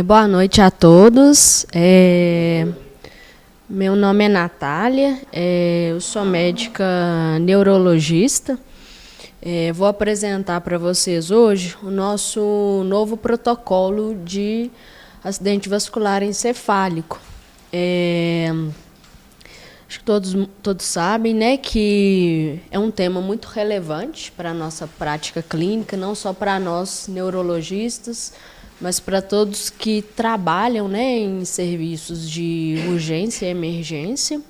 Boa noite a todos. Meu nome é Natália, eu sou médica neurologista. Vou apresentar para vocês hoje o nosso novo protocolo de acidente vascular encefálico. Acho que todos sabem, né, que é um tema muito relevante para a nossa prática clínica, não só para nós neurologistas, mas para todos que trabalham, né, em serviços de urgência e emergência.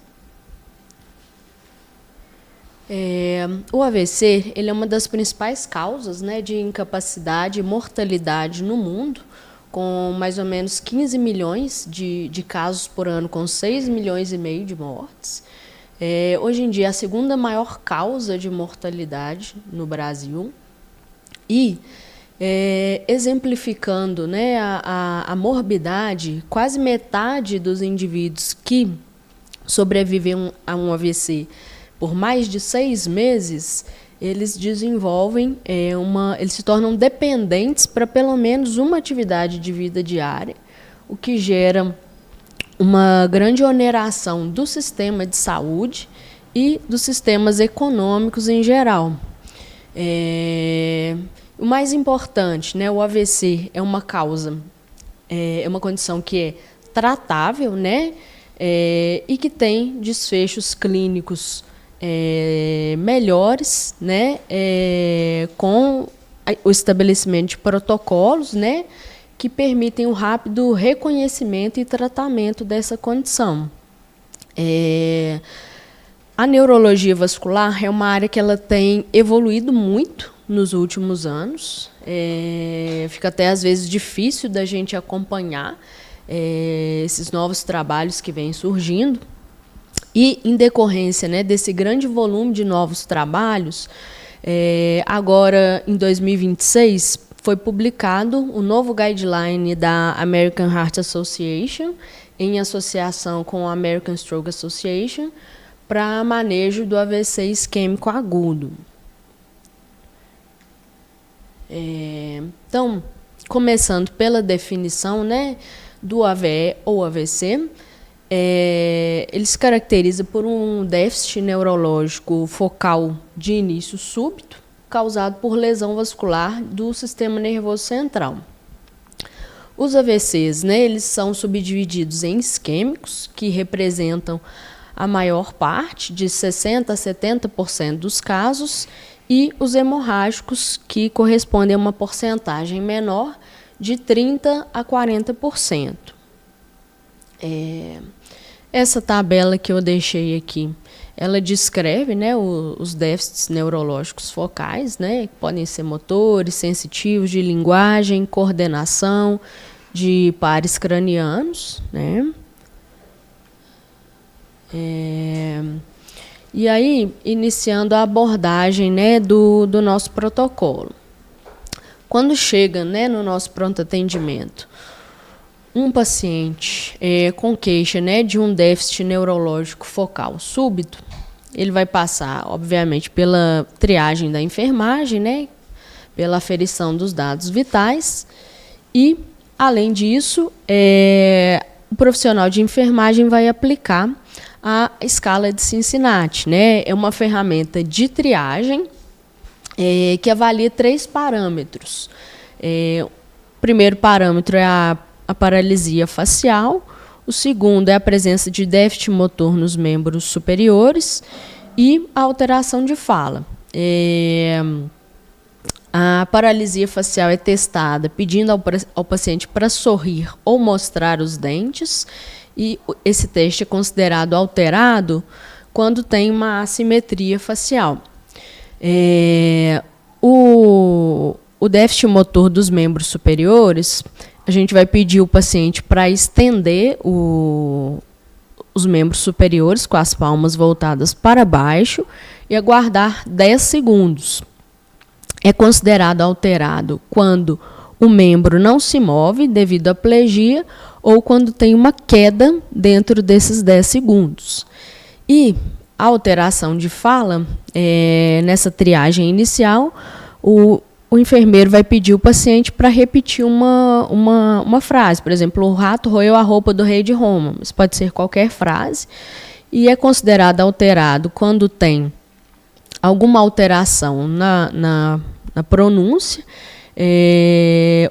O AVC ele é uma das principais causas, né, de incapacidade e mortalidade no mundo, com mais ou menos 15 milhões de casos por ano, com 6 milhões e meio de mortes. Hoje em dia, é a segunda maior causa de mortalidade no Brasil. E, exemplificando, né, a morbidade, quase metade dos indivíduos que sobrevivem a um AVC por mais de 6 meses, eles desenvolvem eles se tornam dependentes para pelo menos uma atividade de vida diária, o que gera uma grande oneração do sistema de saúde e dos sistemas econômicos em geral. O mais importante, né, o AVC é uma causa, é uma condição que é tratável, né, e que tem desfechos clínicos melhores, né, com o estabelecimento de protocolos, né, que permitem o rápido reconhecimento e tratamento dessa condição. A neurologia vascular é uma área que ela tem evoluído muito nos últimos anos. Fica até às vezes difícil da gente acompanhar esses novos trabalhos que vêm surgindo. E, em decorrência, né, desse grande volume de novos trabalhos, agora, em 2026, foi publicado o novo guideline da American Heart Association, em associação com a American Stroke Association, para manejo do AVC isquêmico agudo. Então, começando pela definição, né, do AVE ou AVC, ele se caracteriza por um déficit neurológico focal de início súbito, causado por lesão vascular do sistema nervoso central. Os AVCs, né, eles são subdivididos em isquêmicos, que representam a maior parte, de 60% a 70% dos casos, e os hemorrágicos, que correspondem a uma porcentagem menor, de 30% a 40%. Essa tabela que eu deixei aqui, ela descreve, né, os déficits neurológicos focais, né, que podem ser motores, sensitivos, de linguagem, coordenação, de pares cranianos, né. E aí, iniciando a abordagem, né, do nosso protocolo. Quando chega, né, no nosso pronto atendimento um paciente com queixa, né, de um déficit neurológico focal súbito, ele vai passar, obviamente, pela triagem da enfermagem, né, pela aferição dos dados vitais e, além disso, o profissional de enfermagem vai aplicar a escala de Cincinnati, né, é uma ferramenta de triagem que avalia 3 parâmetros. O primeiro parâmetro é a paralisia facial, o segundo é a presença de déficit motor nos membros superiores e a alteração de fala. A paralisia facial é testada pedindo ao paciente para sorrir ou mostrar os dentes, e esse teste é considerado alterado quando tem uma assimetria facial. O déficit motor dos membros superiores, a gente vai pedir o paciente para estender os membros superiores com as palmas voltadas para baixo e aguardar 10 segundos. É considerado alterado quando o membro não se move devido à plegia ou quando tem uma queda dentro desses 10 segundos. E a alteração de fala, nessa triagem inicial, o o enfermeiro vai pedir o paciente para repetir uma frase. Por exemplo, o rato roeu a roupa do rei de Roma. Isso pode ser qualquer frase. E é considerado alterado quando tem alguma alteração na pronúncia,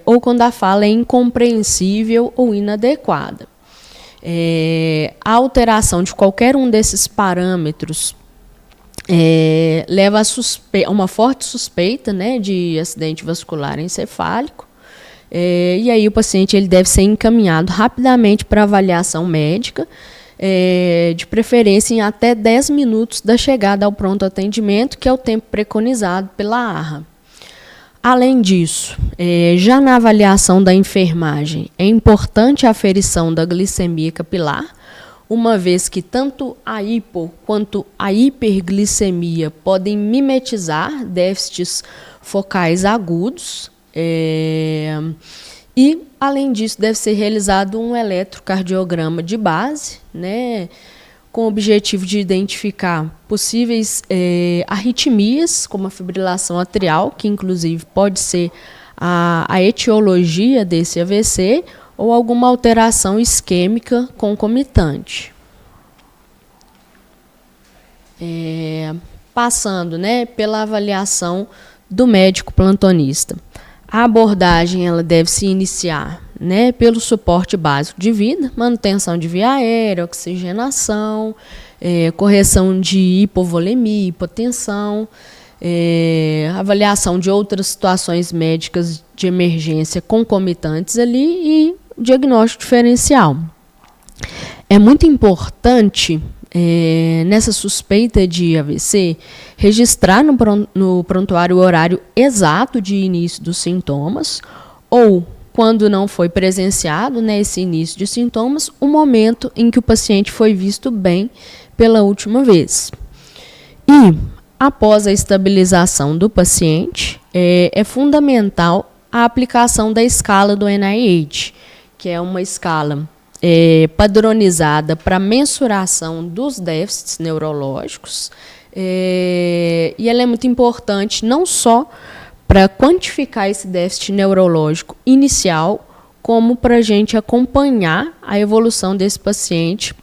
ou quando a fala é incompreensível ou inadequada. A alteração de qualquer um desses parâmetros leva a uma forte suspeita, né, de acidente vascular encefálico, e aí o paciente ele deve ser encaminhado rapidamente para avaliação médica, de preferência em até 10 minutos da chegada ao pronto atendimento, que é o tempo preconizado pela ARRA. Além disso, já na avaliação da enfermagem, é importante a aferição da glicemia capilar, uma vez que tanto a hipo quanto a hiperglicemia podem mimetizar déficits focais agudos. E, além disso, deve ser realizado um eletrocardiograma de base, né, com o objetivo de identificar possíveis arritmias, como a fibrilação atrial, que inclusive pode ser a etiologia desse AVC, ou alguma alteração isquêmica concomitante. Passando, né, pela avaliação do médico plantonista. A abordagem ela deve se iniciar, né, pelo suporte básico de vida, manutenção de via aérea, oxigenação, correção de hipovolemia, hipotensão, avaliação de outras situações médicas de emergência concomitantes ali e diagnóstico diferencial. É muito importante, nessa suspeita de AVC, registrar no prontuário o horário exato de início dos sintomas, ou, quando não foi presenciado, né, esse início de sintomas, o momento em que o paciente foi visto bem pela última vez. E, após a estabilização do paciente, é fundamental a aplicação da escala do NIH, que é uma escala padronizada para mensuração dos déficits neurológicos, e ela é muito importante não só para quantificar esse déficit neurológico inicial, como para a gente acompanhar a evolução desse paciente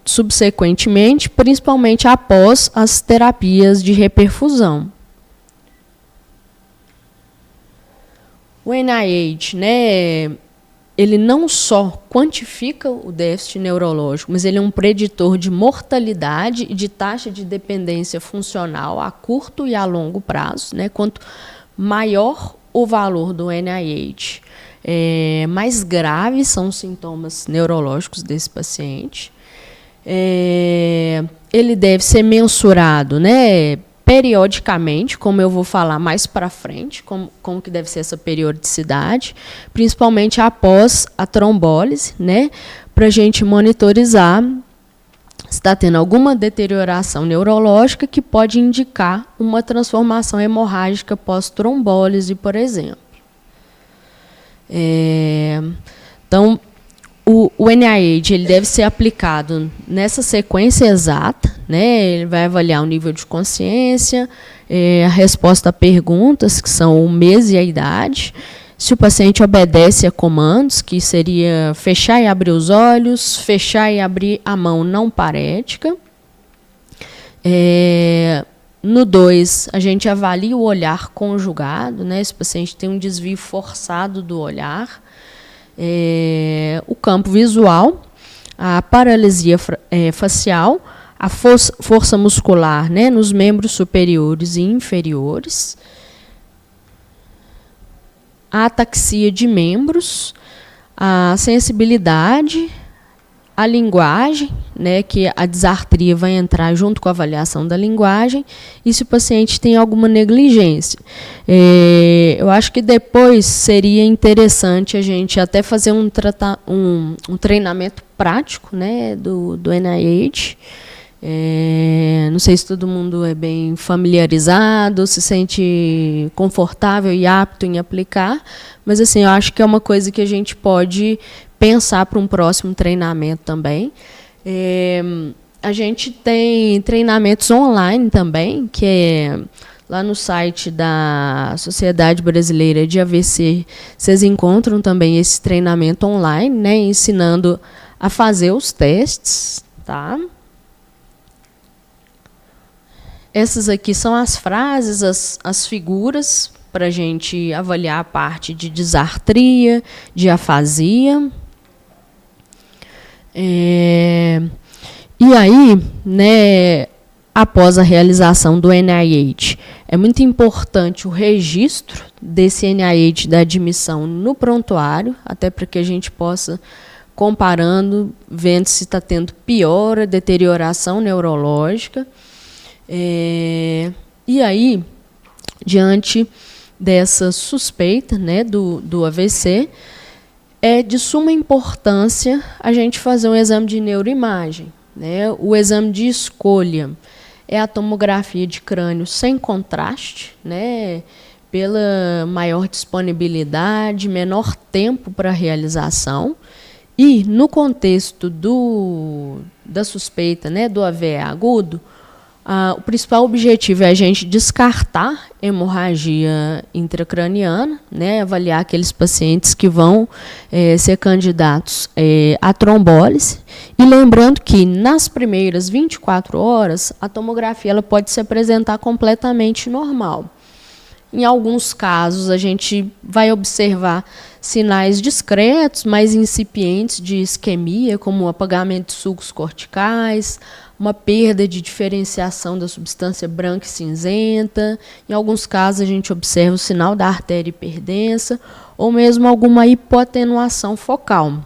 subsequentemente, principalmente após as terapias de reperfusão. O NIH, né, ele não só quantifica o déficit neurológico, mas ele é um preditor de mortalidade e de taxa de dependência funcional a curto e a longo prazo, né? Quanto maior o valor do NIH, mais graves são os sintomas neurológicos desse paciente. Ele deve ser mensurado, né, periodicamente, como eu vou falar mais para frente, como que deve ser essa periodicidade, principalmente após a trombólise, né, para a gente monitorizar se está tendo alguma deterioração neurológica que pode indicar uma transformação hemorrágica pós-trombólise, por exemplo. Então, o NIH ele deve ser aplicado nessa sequência exata, né? Ele vai avaliar o nível de consciência, a resposta a perguntas, que são o mês e a idade, se o paciente obedece a comandos, que seria fechar e abrir os olhos, fechar e abrir a mão não parética. No 2, a gente avalia o olhar conjugado, né? Esse paciente tem um desvio forçado do olhar. O campo visual, a paralisia facial, a força muscular, né, nos membros superiores e inferiores, a ataxia de membros, a sensibilidade, a linguagem, né, que a disartria vai entrar junto com a avaliação da linguagem, e se o paciente tem alguma negligência. Eu acho que depois seria interessante a gente até fazer um treinamento prático, né, do NIH. Não sei se todo mundo é bem familiarizado, se sente confortável e apto em aplicar, mas assim, eu acho que é uma coisa que a gente pode pensar para um próximo treinamento também. A gente tem treinamentos online também, que Lá no site da Sociedade Brasileira de AVC, vocês encontram também esse treinamento online, né, ensinando a fazer os testes, tá? Essas aqui são as frases, as figuras, para a gente avaliar a parte de disartria, de afasia. E aí, né, após a realização do NIH, é muito importante o registro desse NIH da admissão no prontuário, até para que a gente possa, comparando, vendo se está tendo piora, deterioração neurológica. E aí, diante dessa suspeita, né, do AVC, é de suma importância a gente fazer um exame de neuroimagem, né? O exame de escolha é a tomografia de crânio sem contraste, né? Pela maior disponibilidade, menor tempo para a realização. E, no contexto da suspeita, né, do AVE agudo, o principal objetivo é a gente descartar hemorragia intracraniana, né, avaliar aqueles pacientes que vão ser candidatos à trombólise. E lembrando que, nas primeiras 24 horas, a tomografia ela pode se apresentar completamente normal. Em alguns casos, a gente vai observar sinais discretos, mais incipientes de isquemia, como o apagamento de sulcos corticais, uma perda de diferenciação da substância branca e cinzenta. Em alguns casos, a gente observa o sinal da artéria hiperdensa, ou mesmo alguma hipoatenuação focal.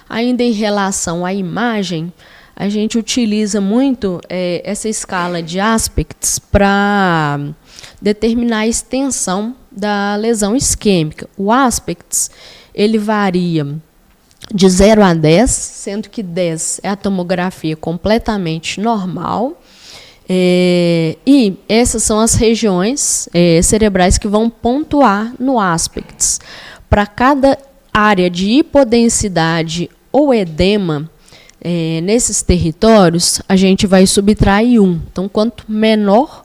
Ainda em relação à imagem, a gente utiliza muito essa escala de aspects para determinar a extensão da lesão isquêmica. O aspects ele varia de 0 a 10, sendo que 10 é a tomografia completamente normal. E essas são as regiões cerebrais que vão pontuar no aspects. Para cada área de hipodensidade ou edema, nesses territórios, a gente vai subtrair 1. Então, quanto menor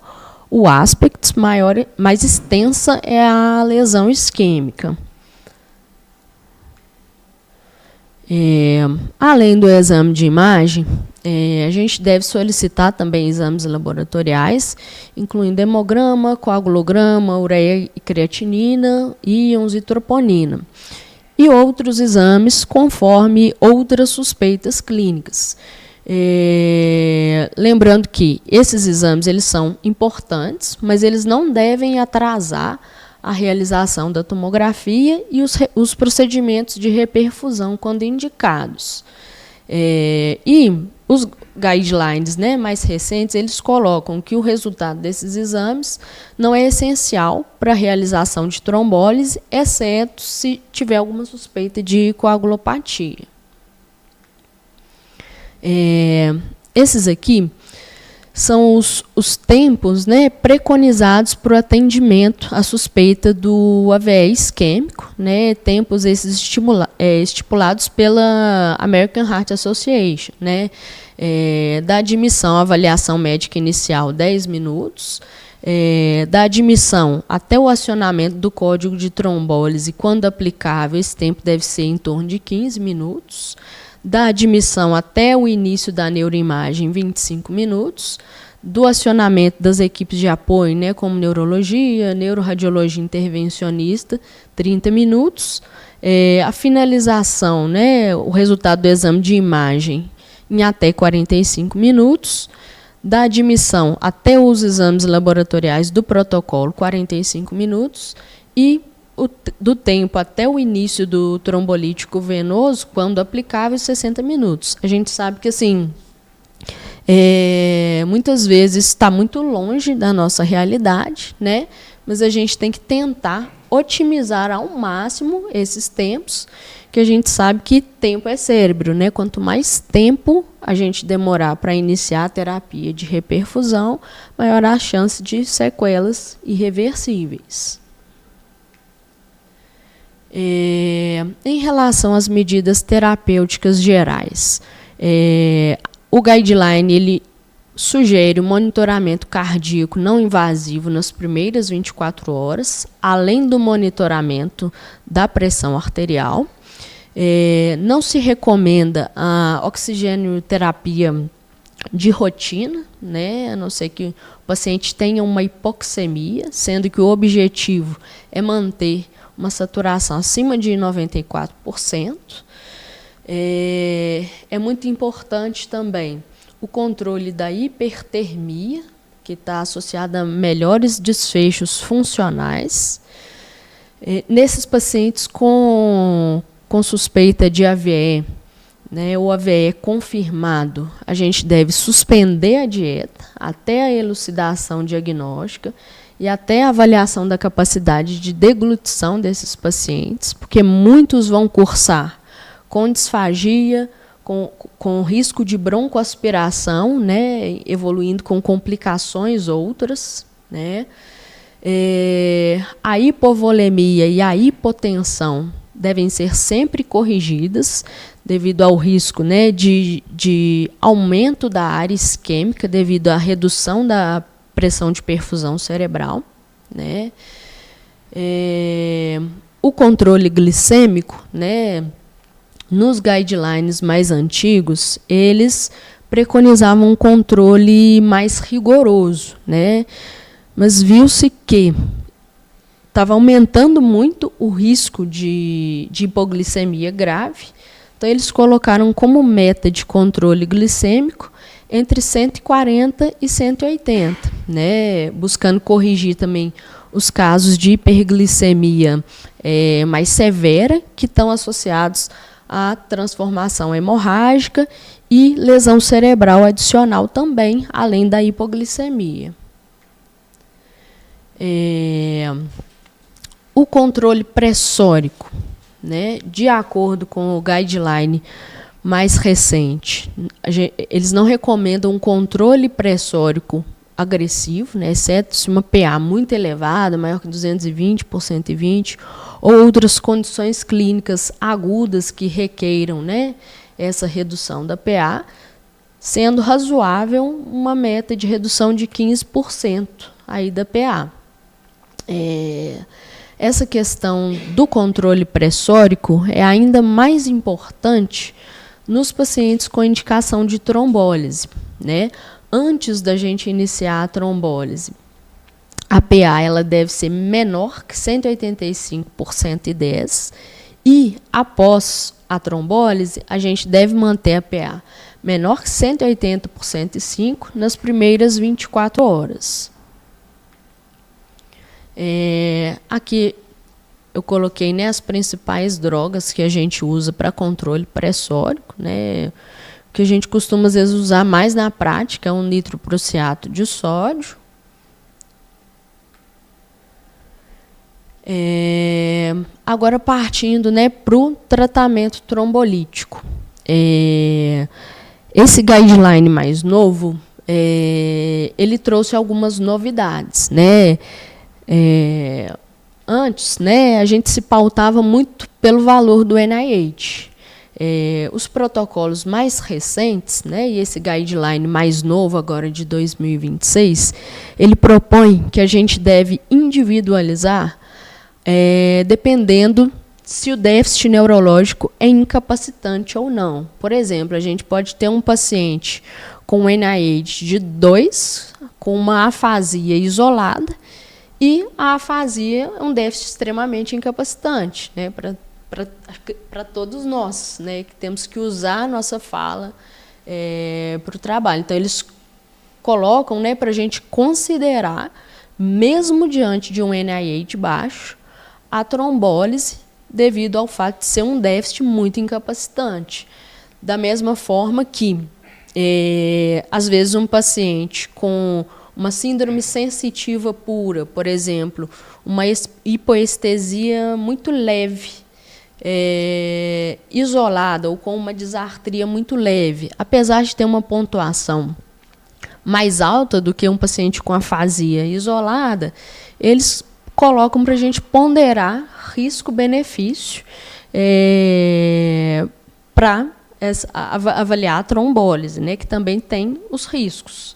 o aspects, mais extensa é a lesão isquêmica. Além do exame de imagem, a gente deve solicitar também exames laboratoriais, incluindo hemograma, coagulograma, ureia e creatinina, íons e troponina. E outros exames conforme outras suspeitas clínicas. Lembrando que esses exames eles são importantes, mas eles não devem atrasar a realização da tomografia e os procedimentos de reperfusão quando indicados. E os guidelines, né, mais recentes, eles colocam que o resultado desses exames não é essencial para a realização de trombólise, exceto se tiver alguma suspeita de coagulopatia. Esses aqui são os tempos, né, preconizados para o atendimento à suspeita do AVE isquêmico, né, tempos esses estipulados pela American Heart Association, né, da admissão à avaliação médica inicial, 10 minutos, da admissão até o acionamento do código de trombólise, quando aplicável, esse tempo deve ser em torno de 15 minutos, da admissão até o início da neuroimagem, 25 minutos, do acionamento das equipes de apoio, né, como neurologia, neuroradiologia intervencionista, 30 minutos, a finalização, né, o resultado do exame de imagem em até 45 minutos, da admissão até os exames laboratoriais do protocolo, 45 minutos, e do tempo até o início do trombolítico venoso, quando aplicável, 60 minutos. A gente sabe que, assim, muitas vezes está muito longe da nossa realidade, né? Mas a gente tem que tentar otimizar ao máximo esses tempos, que a gente sabe que tempo é cérebro, né? Quanto mais tempo a gente demorar para iniciar a terapia de reperfusão, maior a chance de sequelas irreversíveis. Em relação às medidas terapêuticas gerais, o guideline ele sugere o monitoramento cardíaco não invasivo nas primeiras 24 horas, além do monitoramento da pressão arterial. Não se recomenda a oxigenoterapia de rotina, né, a não ser que o paciente tenha uma hipoxemia, sendo que o objetivo é manter uma saturação acima de 94%. É muito importante também o controle da hipertermia, que está associada a melhores desfechos funcionais. Nesses pacientes com suspeita de AVE, né, o AVE confirmado, a gente deve suspender a dieta até a elucidação diagnóstica e até a avaliação da capacidade de deglutição desses pacientes, porque muitos vão cursar com disfagia, com risco de broncoaspiração, né, evoluindo com complicações outras, né. A hipovolemia e a hipotensão devem ser sempre corrigidas devido ao risco, né, de aumento da área isquêmica devido à redução da pressão de perfusão cerebral, né. O controle glicêmico, né, nos guidelines mais antigos, eles preconizavam um controle mais rigoroso, né, mas viu-se que estava aumentando muito o risco de hipoglicemia grave. Então, eles colocaram como meta de controle glicêmico entre 140 e 180, né, buscando corrigir também os casos de hiperglicemia mais severa, que estão associados à transformação hemorrágica e lesão cerebral adicional também, além da hipoglicemia. O controle pressórico, né, de acordo com o guideline mais recente, eles não recomendam um controle pressórico agressivo, né, exceto se uma PA muito elevada, maior que 220 por 120, ou outras condições clínicas agudas que requeiram, né, essa redução da PA, sendo razoável uma meta de redução de 15% aí da PA. Essa questão do controle pressórico é ainda mais importante nos pacientes com indicação de trombólise, né? Antes da gente iniciar a trombólise, a PA ela deve ser menor que 185 por 110 e após a trombólise, a gente deve manter a PA menor que 180 por 105 nas primeiras 24 horas. Aqui eu coloquei, né, as principais drogas que a gente usa para controle pressórico, né, que a gente costuma às vezes usar mais na prática é um nitroprussiato de sódio. Agora partindo, né, para o tratamento trombolítico. Esse guideline mais novo, ele trouxe algumas novidades, né? Antes, né, a gente se pautava muito pelo valor do NIH. Os protocolos mais recentes, né, e esse guideline mais novo, agora de 2026, ele propõe que a gente deve individualizar dependendo se o déficit neurológico é incapacitante ou não. Por exemplo, a gente pode ter um paciente com um NIH de 2, com uma afasia isolada, e a afasia é um déficit extremamente incapacitante, né, para todos nós, né, que temos que usar a nossa fala para o trabalho. Então, eles colocam, né, para a gente considerar, mesmo diante de um NIH baixo, a trombólise devido ao fato de ser um déficit muito incapacitante. Da mesma forma que, às vezes, um paciente com uma síndrome sensitiva pura, por exemplo, uma hipoestesia muito leve, isolada ou com uma disartria muito leve, apesar de ter uma pontuação mais alta do que um paciente com afasia isolada, eles colocam para a gente ponderar risco-benefício para avaliar a trombólise, né, que também tem os riscos.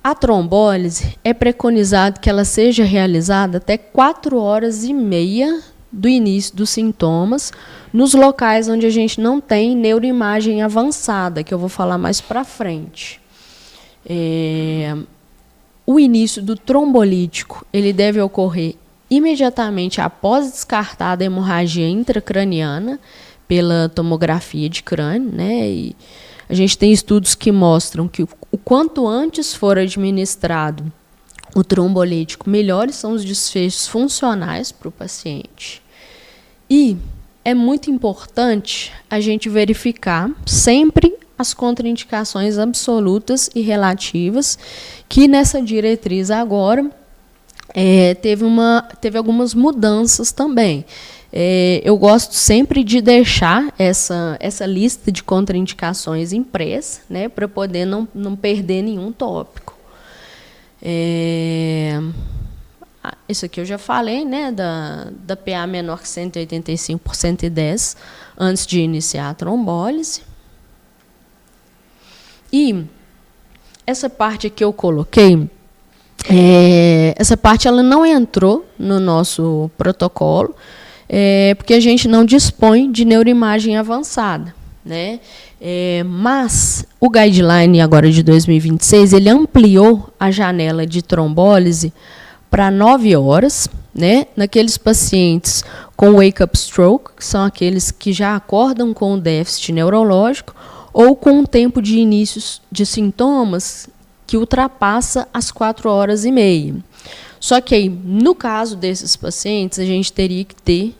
A trombólise é preconizado que ela seja realizada até 4h30 do início dos sintomas, nos locais onde a gente não tem neuroimagem avançada, que eu vou falar mais para frente. O início do trombolítico ele deve ocorrer imediatamente após descartada a hemorragia intracraniana pela tomografia de crânio, né? E a gente tem estudos que mostram que o quanto antes for administrado o trombolítico, melhores são os desfechos funcionais para o paciente. E é muito importante a gente verificar sempre as contraindicações absolutas e relativas, que nessa diretriz agora teve algumas mudanças também. Eu gosto sempre de deixar essa lista de contraindicações impressa, né, para poder não perder nenhum tópico. Isso aqui eu já falei, né, da PA menor que 185 por 110 antes de iniciar a trombólise. E essa parte aqui eu coloquei, essa parte ela não entrou no nosso protocolo, porque a gente não dispõe de neuroimagem avançada, né? Mas o guideline agora de 2026 ele ampliou a janela de trombólise para 9 horas, né? Naqueles pacientes com wake-up stroke, que são aqueles que já acordam com déficit neurológico, ou com um tempo de início de sintomas que ultrapassa as 4h30. Só que aí, no caso desses pacientes, a gente teria que ter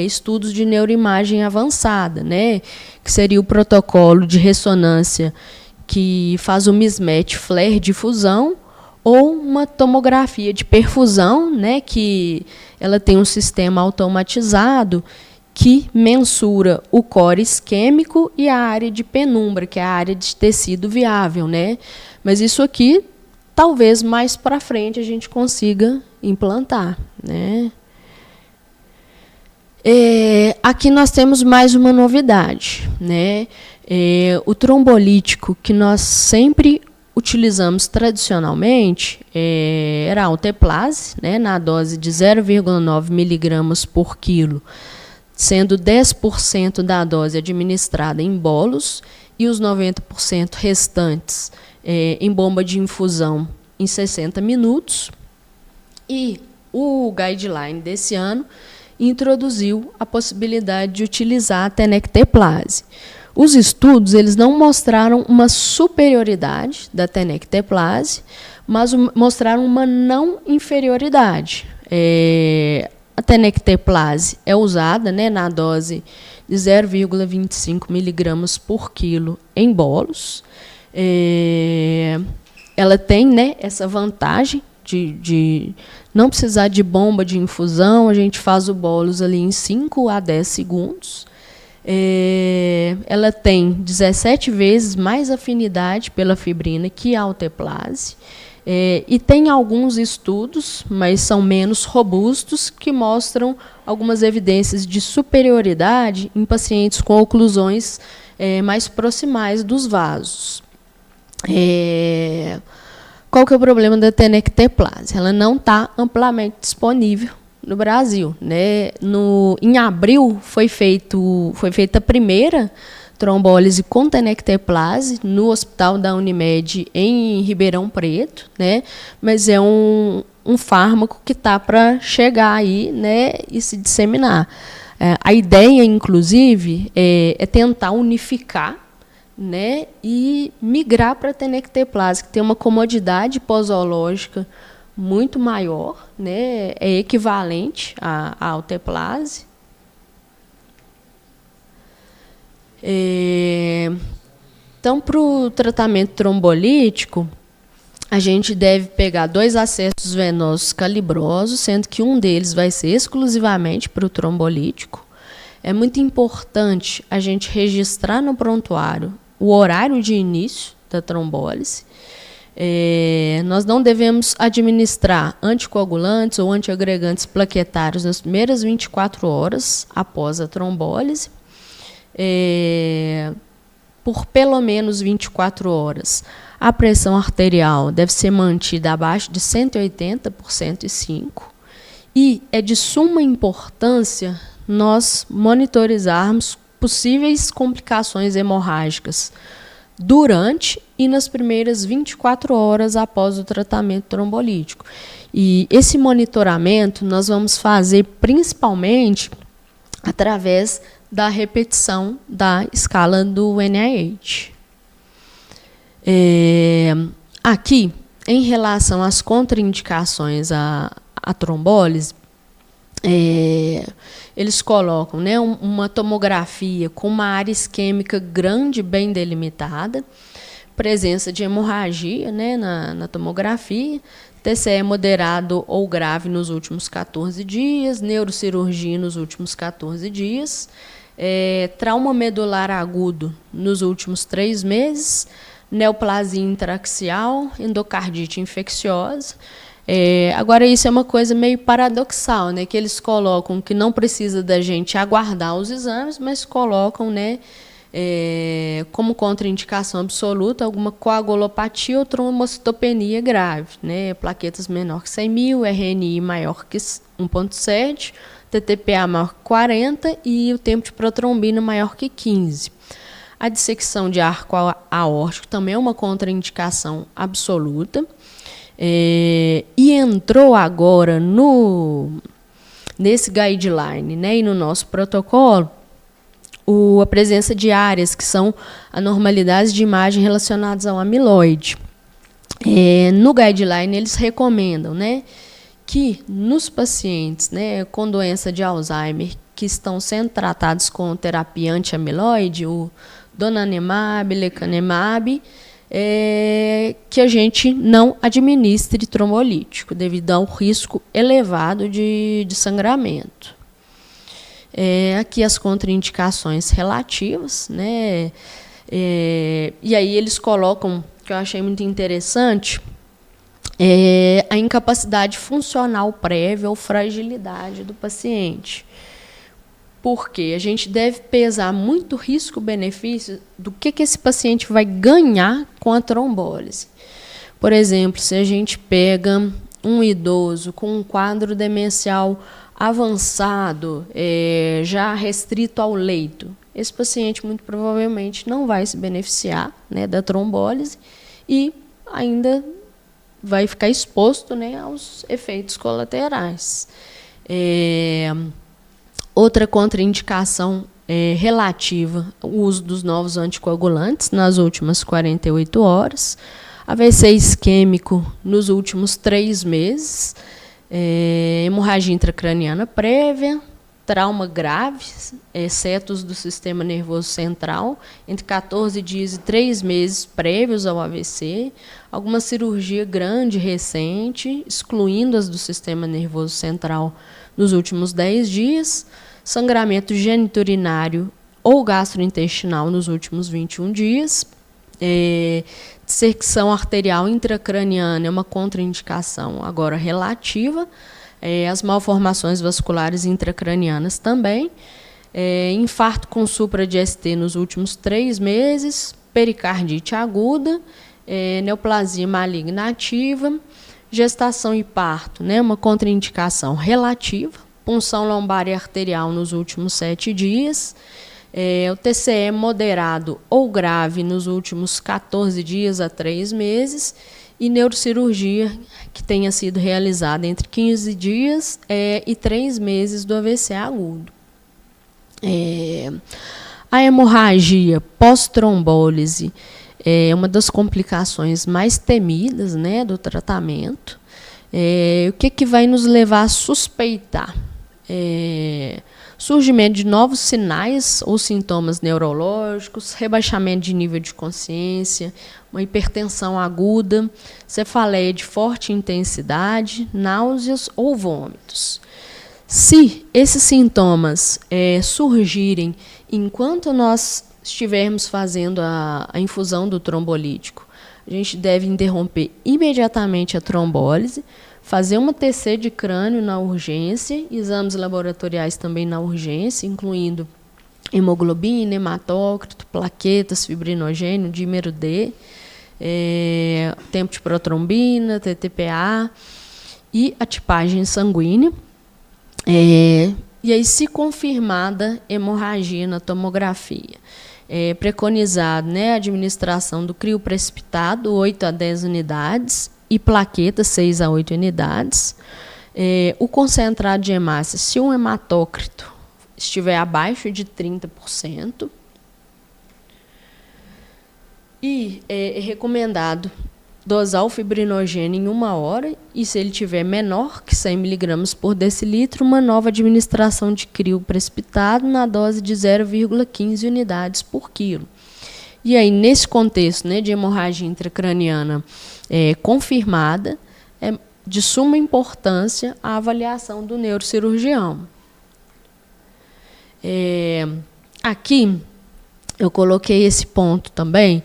estudos de neuroimagem avançada, né? Que seria o protocolo de ressonância que faz o mismatch flare difusão, ou uma tomografia de perfusão, né? Que ela tem um sistema automatizado que mensura o core isquêmico e a área de penumbra, que é a área de tecido viável, né? Mas isso aqui, talvez mais para frente a gente consiga implantar, né? Aqui nós temos mais uma novidade, né? O trombolítico que nós sempre utilizamos tradicionalmente era a alteplase, né? Na dose de 0,9 miligramas por quilo, sendo 10% da dose administrada em bolos e os 90% restantes em bomba de infusão em 60 minutos. E o guideline desse ano introduziu a possibilidade de utilizar a tenecteplase. Os estudos eles não mostraram uma superioridade da tenecteplase, mas mostraram uma não inferioridade. A tenecteplase é usada, né, na dose de 0,25 miligramas por quilo em bolos. Ela tem, né, essa vantagem de não precisar de bomba de infusão, a gente faz o bolos ali em 5 a 10 segundos. Ela tem 17 vezes mais afinidade pela fibrina que a alteplase. E tem alguns estudos, mas são menos robustos, que mostram algumas evidências de superioridade em pacientes com oclusões mais proximais dos vasos. Qual que é o problema da tenecteplase? Ela não está amplamente disponível no Brasil, né? Em abril foi feita a primeira trombólise com tenecteplase no Hospital da Unimed em Ribeirão Preto, né? Mas é um fármaco que está para chegar aí, né, e se disseminar. A ideia, inclusive, é tentar unificar, né, e migrar para a tenecteplase, que tem uma comodidade posológica muito maior, né, é equivalente à alteplase. Então, para o tratamento trombolítico, a gente deve pegar 2 acessos venosos calibrosos, sendo que um deles vai ser exclusivamente para o trombolítico. É muito importante a gente registrar no prontuário o horário de início da trombólise. Nós não devemos administrar anticoagulantes ou antiagregantes plaquetários nas primeiras 24 horas após a trombólise. por pelo menos 24 horas. A pressão arterial deve ser mantida abaixo de 180 por 105. E é de suma importância nós monitorizarmos possíveis complicações hemorrágicas durante e nas primeiras 24 horas após o tratamento trombolítico. E esse monitoramento nós vamos fazer principalmente através da repetição da escala do NIH. Aqui, em relação às contraindicações à trombólise, eles colocam, né, uma tomografia com uma área isquêmica grande, bem delimitada, presença de hemorragia, né, na tomografia, TCE moderado ou grave nos últimos 14 dias, neurocirurgia nos últimos 14 dias, trauma medular agudo nos últimos 3 meses, neoplasia intraaxial, endocardite infecciosa. Agora, isso é uma coisa meio paradoxal, né, que eles colocam que não precisa da gente aguardar os exames, mas colocam, né, como contraindicação absoluta alguma coagulopatia ou trombocitopenia grave, né, plaquetas menor que 100.000, RNI maior que 1,7, TTPA maior que 40 e o tempo de protrombina maior que 15. A dissecção de arco aórtico também é uma contraindicação absoluta. E entrou agora nesse guideline, né, e no nosso protocolo, a presença de áreas que são anormalidades de imagem relacionadas ao amiloide. No guideline, eles recomendam, né, que nos pacientes, né, com doença de Alzheimer que estão sendo tratados com terapia anti-amiloide, o donanemab, lecanemab, que a gente não administre trombolítico, devido ao risco elevado de sangramento. Aqui as contraindicações relativas, né? E aí eles colocam, que eu achei muito interessante, a incapacidade funcional prévia ou fragilidade do paciente. Porque a gente deve pesar muito risco-benefício do que esse paciente vai ganhar com a trombólise. Por exemplo, se a gente pega um idoso com um quadro demencial avançado, já restrito ao leito, esse paciente muito provavelmente não vai se beneficiar, né, da trombólise e ainda vai ficar exposto, né, aos efeitos colaterais. Outra contraindicação relativa ao uso dos novos anticoagulantes nas últimas 48 horas, AVC isquêmico nos últimos 3 meses, hemorragia intracraniana prévia, trauma grave, excetos do sistema nervoso central, entre 14 dias e 3 meses prévios ao AVC, alguma cirurgia grande recente, excluindo as do sistema nervoso central nos últimos 10 dias, sangramento geniturinário ou gastrointestinal nos últimos 21 dias, dissecção arterial intracraniana é uma contraindicação agora relativa, as malformações vasculares intracranianas também, infarto com supra de ST nos últimos 3 meses, pericardite aguda, neoplasia maligna ativa, gestação e parto, né, uma contraindicação relativa, punção lombar e arterial nos últimos 7 dias, o TCE moderado ou grave nos últimos 14 dias a 3 meses e neurocirurgia que tenha sido realizada entre 15 dias e 3 meses do AVC agudo. A hemorragia pós-trombólise é uma das complicações mais temidas, né, do tratamento. O que vai nos levar a suspeitar? Surgimento de novos sinais ou sintomas neurológicos, rebaixamento de nível de consciência, uma hipertensão aguda, cefaleia de forte intensidade, náuseas ou vômitos. Se esses sintomas surgirem enquanto nós estivermos fazendo a infusão do trombolítico, a gente deve interromper imediatamente a trombólise, fazer uma TC de crânio na urgência, exames laboratoriais também na urgência, incluindo hemoglobina, hematócrito, plaquetas, fibrinogênio, dímero D, tempo de protrombina, TTPA e a tipagem sanguínea. E aí, se confirmada hemorragia na tomografia, preconizado, né, a administração do crio precipitado, 8 a 10 unidades, e plaquetas, 6 a 8 unidades. O concentrado de hemácia, se um hematócrito estiver abaixo de 30%, e é recomendado dosar o fibrinogênio em 1 hora, e se ele tiver menor que 100 mg por decilitro, uma nova administração de crio precipitado na dose de 0,15 unidades por quilo. E aí, nesse contexto, né, de hemorragia intracraniana confirmada, é de suma importância a avaliação do neurocirurgião. Aqui, eu coloquei esse ponto também.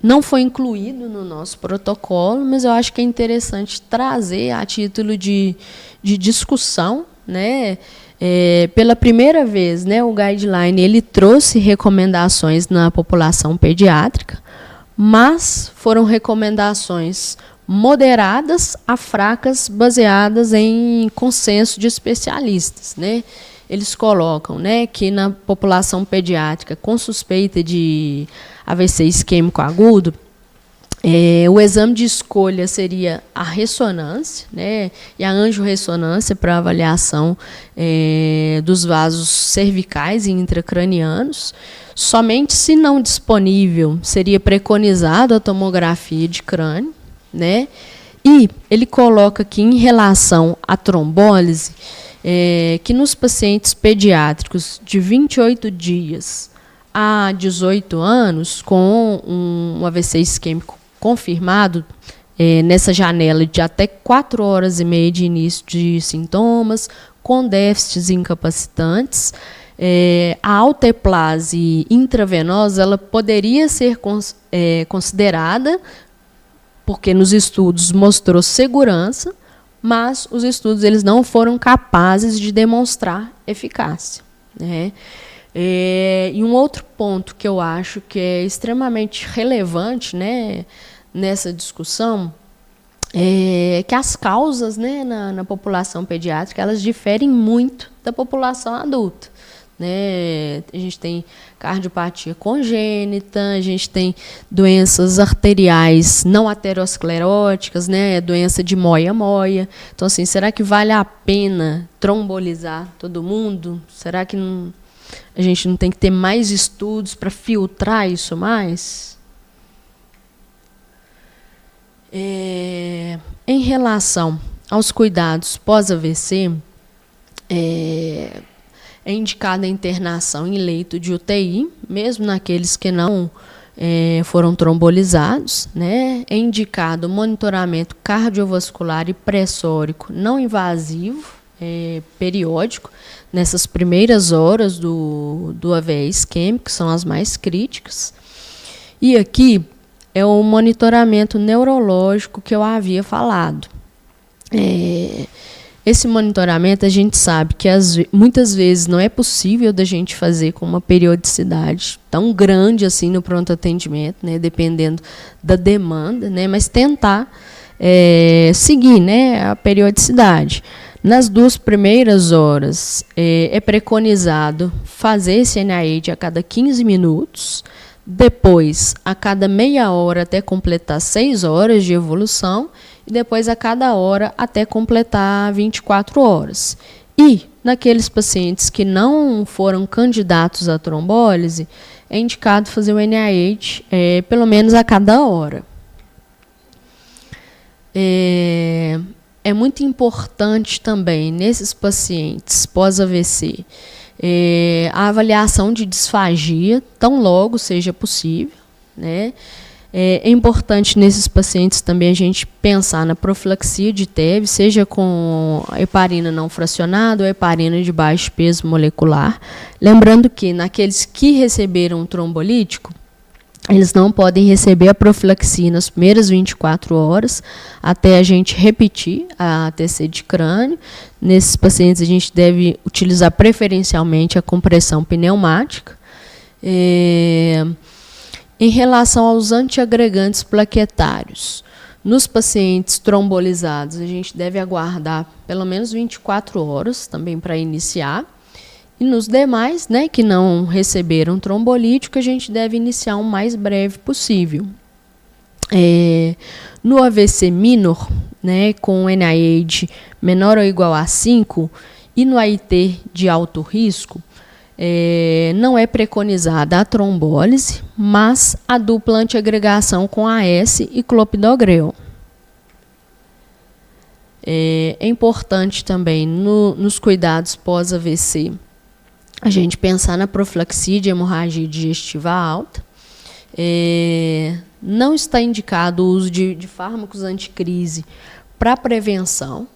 Não foi incluído no nosso protocolo, mas eu acho que é interessante trazer a título de discussão, né? Pela primeira vez, né, o guideline ele trouxe recomendações na população pediátrica, mas foram recomendações moderadas a fracas, baseadas em consenso de especialistas, né? Eles colocam, né, que na população pediátrica com suspeita de AVC isquêmico agudo, o exame de escolha seria a ressonância, né, e a angiorressonância para avaliação dos vasos cervicais e intracranianos. Somente se não disponível, seria preconizado a tomografia de crânio, né? E ele coloca aqui em relação à trombólise, que nos pacientes pediátricos de 28 dias a 18 anos, com um AVC isquêmico confirmado, nessa janela de até 4 horas e meia de início de sintomas, com déficits incapacitantes, a alteplase intravenosa ela poderia ser considerada, porque nos estudos mostrou segurança, mas os estudos eles não foram capazes de demonstrar eficácia, né? E um outro ponto que eu acho que é extremamente relevante, né, nessa discussão é que as causas, né, na população pediátrica elas diferem muito da população adulta, né? A gente tem cardiopatia congênita, a gente tem doenças arteriais não ateroscleróticas, né? Doença de moia-moia. Então, assim, será que vale a pena trombolizar todo mundo? Será que a gente não tem que ter mais estudos para filtrar isso mais? Em relação aos cuidados pós-AVC, é indicada a internação em leito de UTI, mesmo naqueles que não foram trombolizados, né? É indicado o monitoramento cardiovascular e pressórico não invasivo, periódico, nessas primeiras horas do AVE isquêmico, que são as mais críticas. E aqui é o monitoramento neurológico que eu havia falado. Esse monitoramento a gente sabe que muitas vezes não é possível da gente fazer com uma periodicidade tão grande assim no pronto atendimento, né, dependendo da demanda, né, mas tentar seguir, né, a periodicidade. Nas 2 primeiras horas é preconizado fazer esse NIH a cada 15 minutos, depois a cada meia hora até completar 6 horas de evolução, e depois a cada hora até completar 24 horas. E, naqueles pacientes que não foram candidatos à trombólise, é indicado fazer o NIH pelo menos a cada hora. É muito importante também, nesses pacientes pós-AVC, a avaliação de disfagia, tão logo seja possível, né? É importante nesses pacientes também a gente pensar na profilaxia de TEV, seja com heparina não fracionada ou heparina de baixo peso molecular. Lembrando que naqueles que receberam trombolítico, Eles não podem receber a profilaxia nas primeiras 24 horas, até a gente repetir a ATC de crânio. Nesses pacientes, a gente deve utilizar preferencialmente a compressão pneumática. Em relação aos antiagregantes plaquetários, nos pacientes trombolizados, a gente deve aguardar pelo menos 24 horas também para iniciar. E nos demais, né, que não receberam trombolítico, a gente deve iniciar o mais breve possível. No AVC minor, né, com NIH menor ou igual a 5, e no AIT de alto risco, não é preconizada a trombólise, mas a dupla antiagregação com AS e clopidogrel. É importante também, nos cuidados pós-AVC, a gente pensar na profilaxia de hemorragia digestiva alta. Não está indicado o uso de fármacos anticrise para prevenção.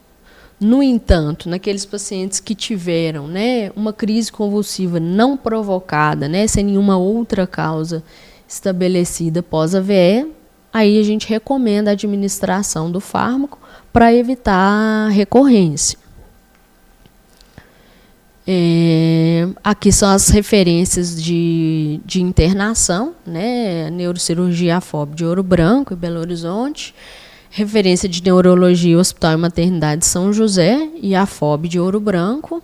No entanto, naqueles pacientes que tiveram, né, uma crise convulsiva não provocada, né, sem nenhuma outra causa estabelecida pós-AVE, aí a gente recomenda a administração do fármaco para evitar a recorrência. Aqui são as referências de internação, né? Neurocirurgia AFOB de Ouro Branco e Belo Horizonte, referência de neurologia Hospital e Maternidade São José e AFOB de Ouro Branco.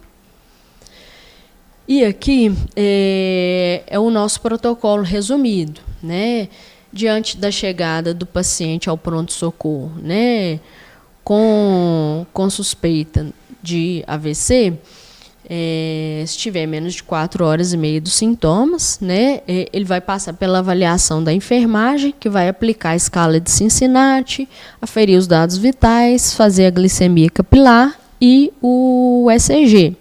E aqui é o nosso protocolo resumido, né? Diante da chegada do paciente ao pronto-socorro, né? Com suspeita de AVC, se tiver menos de 4 horas e meia dos sintomas, né, ele vai passar pela avaliação da enfermagem, que vai aplicar a escala de Cincinnati, aferir os dados vitais, fazer a glicemia capilar e o ECG.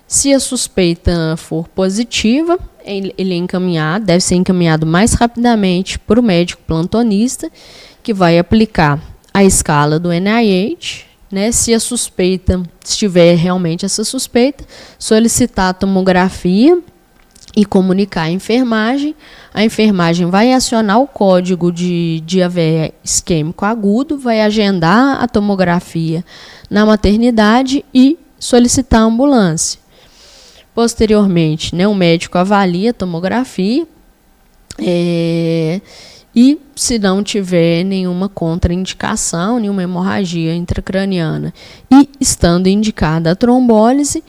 Se a suspeita for positiva, ele é encaminhado, deve ser encaminhado mais rapidamente para o médico plantonista, que vai aplicar a escala do NIH, né, se a suspeita, se tiver realmente essa suspeita, solicitar a tomografia e comunicar à enfermagem. A enfermagem vai acionar o código de AVE isquêmico agudo, vai agendar a tomografia na maternidade e solicitar a ambulância. Posteriormente, né, o médico avalia a tomografia e, se não tiver nenhuma contraindicação, nenhuma hemorragia intracraniana e estando indicada a trombólise,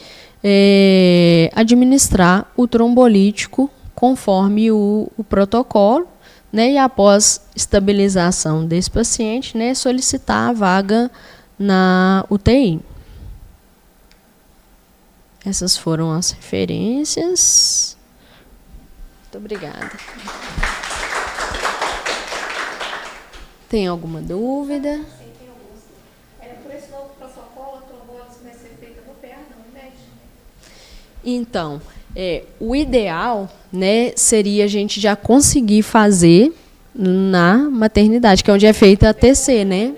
administrar o trombolítico conforme o protocolo, né, e após estabilização desse paciente, né, solicitar a vaga na UTI. Essas foram as referências. Muito obrigada. Tem alguma dúvida? Sim, tem algumas. Por esse novo protocolo, a trombólise vai ser feita no pé, não, né? Então, o ideal, né, seria a gente já conseguir fazer na maternidade, que é onde é feita a TC, né?